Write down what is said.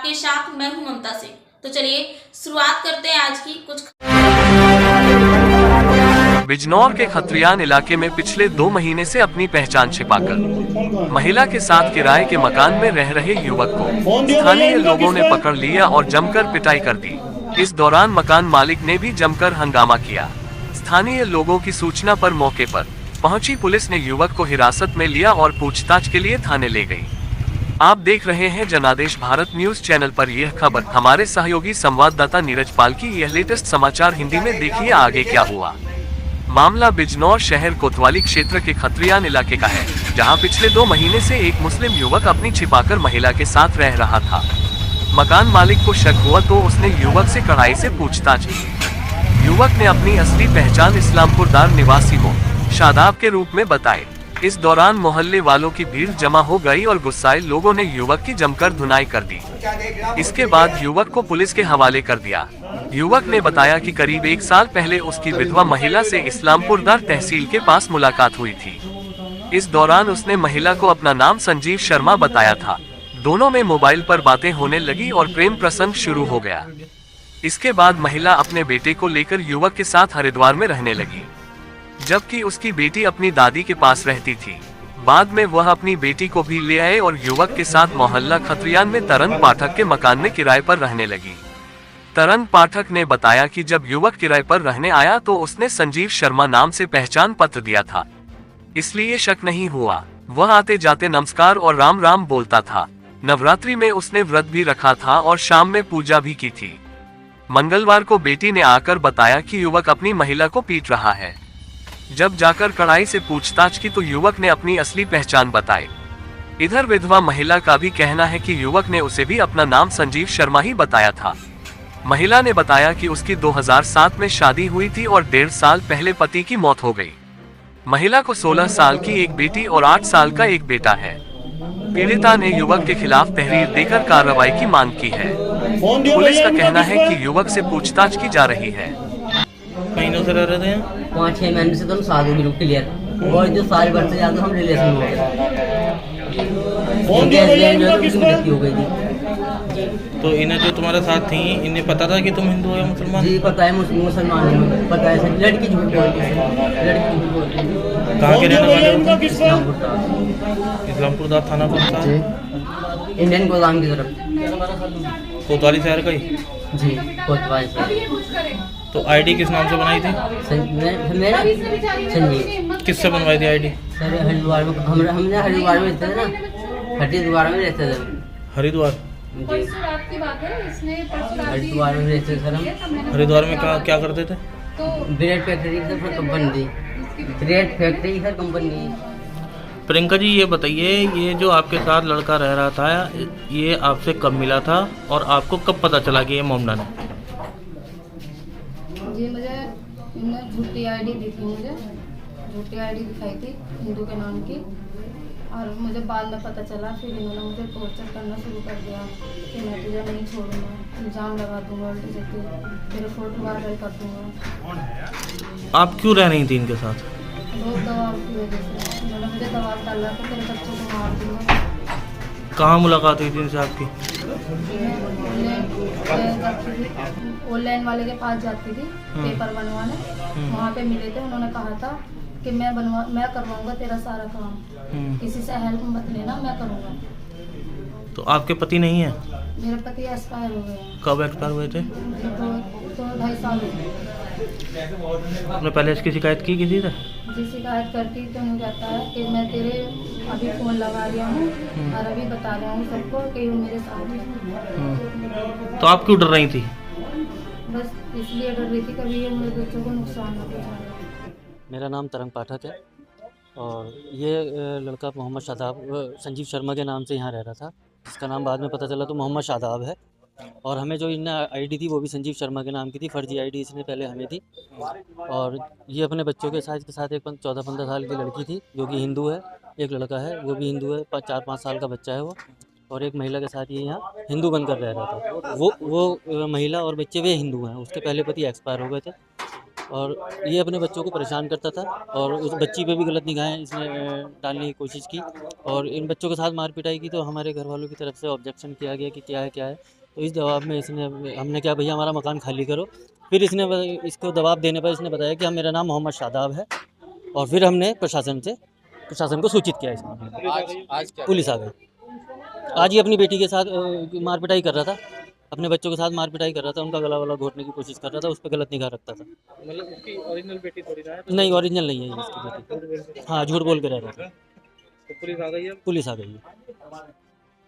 आपके साथ मैं हूं ममता सिंह। तो चलिए शुरुआत करते हैं आज की कुछ। बिजनौर के खत्रियान इलाके में पिछले 2 महीने से अपनी पहचान छिपाकर महिला के साथ किराए के मकान में रह रहे युवक को स्थानीय लोगों ने पकड़ लिया और जमकर पिटाई कर दी। इस दौरान मकान मालिक ने भी जमकर हंगामा किया। स्थानीय लोगों की सूचना पर मौके पर पहुंची पुलिस ने युवक को हिरासत में लिया और पूछताछ के लिए थाने ले गई। आप देख रहे हैं जनादेश भारत न्यूज चैनल पर यह खबर। हमारे सहयोगी संवाददाता नीरज पाल की यह लेटेस्ट समाचार हिंदी में। देखिए आगे क्या हुआ। मामला बिजनौर शहर कोतवाली क्षेत्र के खत्रियान इलाके का है, जहां पिछले 2 महीने से एक मुस्लिम युवक अपनी छिपाकर महिला के साथ रह रहा था। मकान मालिक को शक हुआ तो उसने युवक से कड़ाई से पूछताछ की। युवक ने अपनी असली पहचान इस्लामपुर दार निवासी को शादाब के रूप में बताई। इस दौरान मोहल्ले वालों की भीड़ जमा हो गई और गुस्साए लोगों ने युवक की जमकर धुनाई कर दी। इसके बाद युवक को पुलिस के हवाले कर दिया। युवक ने बताया कि करीब 1 साल पहले उसकी विधवा महिला से इस्लामपुर दार तहसील के पास मुलाकात हुई थी। इस दौरान उसने महिला को अपना नाम संजीव शर्मा बताया था। दोनों में मोबाइल पर बातें होने लगी और प्रेम प्रसंग शुरू हो गया। इसके बाद महिला अपने बेटे को लेकर युवक के साथ हरिद्वार में रहने लगी, जबकि उसकी बेटी अपनी दादी के पास रहती थी। बाद में वह अपनी बेटी को भी ले आए और युवक के साथ मोहल्ला खत्रियान में तरन पाठक के मकान में किराए पर रहने लगी। तरन पाठक ने बताया कि जब युवक किराए पर रहने आया तो उसने संजीव शर्मा नाम से पहचान पत्र दिया था, इसलिए शक नहीं हुआ। वह आते जाते नमस्कार और राम राम बोलता था। नवरात्रि में उसने व्रत भी रखा था और शाम में पूजा भी की थी। मंगलवार को बेटी ने आकर बताया कि युवक अपनी महिला को पीट रहा है। जब जाकर कड़ाई से पूछताछ की तो युवक ने अपनी असली पहचान बताई। इधर विधवा महिला का भी कहना है कि युवक ने उसे भी अपना नाम संजीव शर्मा ही बताया था। महिला ने बताया कि उसकी 2007 में शादी हुई थी और 1.5 साल पहले पति की मौत हो गई। महिला को 16 साल की एक बेटी और 8 साल का एक बेटा है। पीड़िता ने युवक के खिलाफ तहरीर देकर कार्रवाई की मांग की है। पुलिस का कहना है कि युवक से पूछताछ की जा रही है। महीनों से रह रहे हैं 5-6 महीने से तो हम साथ हो गए क्लियर, और जो साल भर से ज्यादा हम रिलेशन में हो गए। तो इन्हें जो तुम्हारे साथ थी इन्हें पता था कि तुम हिंदू हो या मुसलमान? जी पता है, मुसलमान है, पता है सर। लड़की झूठ बोलती है, लड़की झूठ बोलती है। कहाँ के रहने वाले हो? इस्लामपुर इस्लामपुर थाना कौन सा? इंडियन गोदाम की तरफ। कोतवाली शहर का ही? जी कोतवाली से। तो आईडी किस नाम से बनाई थी? मेरा संजीव। किससे बनवाई थी आईडी? सर हरिद्वार में, हमने हरिद्वार में रहते थे ना, हरिद्वार में रहते थे। हरिद्वार? हरिद्वार में रहते सर हम। हरिद्वार में क्या करते थे? ब्रेड फैक्ट्री सर कंपनी थी, bread factory sir company. Priyanka ji ये बताइए, ये जो आपके साथ लड़का रह रहा था ये आपसे कब मिला था और आपको कब पता चला कि ये मोमडन है? जी मुझे इन्होंने झूठी आईडी दी थी, मुझे झूठी आईडी दिखाई थी हिंदू के नाम की, और मुझे बाद में पता चला। फिर इन्होंने मुझे टॉर्चर करना शुरू कर दिया कि मैं तुझे नहीं छोड़ूंगा, इल्ज़ाम लगा दूंगा, उल्टी सीधी तेरे फोटो वायरल कर दूंगा। आप क्यों रह रही थी इनके साथ? बहुत दबाव की वजह से उन्होंने मुझे दबाव डाला कि तेरे बच्चों को मार दूंगा। कहाँ मुलाकात हुई थी इनसे आपकी? ऑनलाइन वाले के पास जाती थी पेपर बनवाने, वहाँ पे मिले थे। उन्होंने कहा था कि मैं करवाऊंगा तेरा सारा काम, किसी से हेल्प मत लेना, मैं करूँगा। तो आपके पति नहीं है? मेरे पति एक्सपायर हो गए। कब एक्सपायर हुए थे? 2-2.5 साल हो गए। आपने पहले इसकी शिकायत की किसी से? जी शिकायत करती तो मुझे कहता है कि मैं तेरे अभी फ़ोन लगा रहा हूँ और अभी बता रहा हूँ सबको कि वो मेरे साथ है। तो आप क्यों डर रही थी? बस इसलिए डर रही थी कभी ये मेरे बच्चों को नुकसान न पहुँचाए। मेरा नाम तरंग पाठक है और ये लड़का मोहम्मद शादाब संजीव शर्मा के नाम से यहाँ रह रहा था। इसका नाम बाद में पता चला तो मोहम्मद शादाब है, और हमें जो इनने आईडी थी वो भी संजीव शर्मा के नाम की थी। फर्जी आईडी इसने पहले हमें दी, और ये अपने बच्चों के साथ एक 14-15 साल की लड़की थी जो कि हिंदू है, एक लड़का है वो भी हिंदू है, 4-5 साल का बच्चा है वो, और एक महिला के साथ ये यहाँ हिंदू बनकर रह रहा था। वो महिला और बच्चे वे हिंदू हैं, उसके पहले पति एक्सपायर हो गए थे। और ये अपने बच्चों को परेशान करता था और उस बच्ची पे भी गलत निगाहें इसने डालने की कोशिश की और इन बच्चों के साथ मार पिटाई की। तो हमारे घर वालों की तरफ से ऑब्जेक्शन किया गया कि क्या है। तो इस जवाब में इसने हमने कहा भैया हमारा मकान खाली करो। फिर इसको दबाव देने पर इसने बताया कि मेरा नाम मोहम्मद शादाब है और फिर हमने प्रशासन को सूचित किया इस मामले में। आज क्या पुलिस आ गई। आज ही अपनी बेटी के साथ मार पिटाई कर रहा था, अपने बच्चों के साथ मार पिटाई कर रहा था, उनका गला वला घोटने की कोशिश कर रहा था, उस पर गलत निगाह रखता था। मतलब उसकी ओरिजिनल बेटी थोड़ी ना है? नहीं, ओरिजिनल नहीं है ये इसकी बेटी। हाँ, झूठ बोल के रह रहा था। तो पुलिस आ गई है? पुलिस आ गई है।